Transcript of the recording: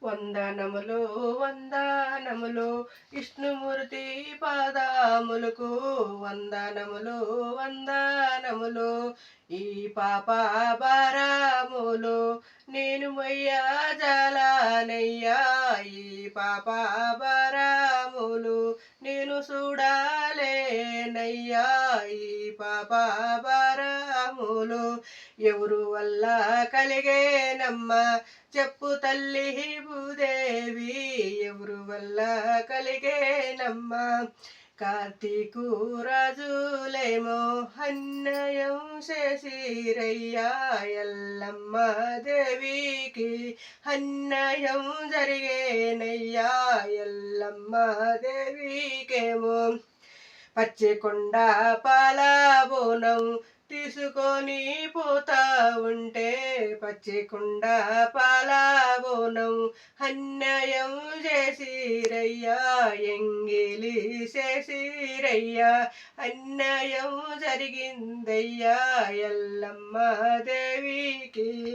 వందనములు వందనములు విష్ణుమూర్తి పాదములకు వందనములు వందనములు. ఈ పాప భారములు నేను మొయ్యజాలనయ్యా. ఈ పాప భారములు నేను చూడాలేనయ్యా. ఈ పాప భారములు ఎవరు వల్ల కలిగేనమ్మా చెప్పు తల్లి భూదేవి. ఎవరు వల్ల కలిగేనమ్మా. కార్తీకు రాజులేమో అన్యాయం చేసిరయ్యా. ఎల్లమ్మ దేవికి అన్యాయం జరిగేనయ్యా. ఎల్లమ్మ దేవికేమో పచ్చికొండ పాలబోనం తీసుకొని పోతా ఉంటే పచ్చికొండ పాలబోనం అన్యాయం చేసిరయ్యా. ఎంగిలి చేసిరయ్యా. అన్యాయం జరిగిందయ్యా ఎల్లమ్మ దేవికి.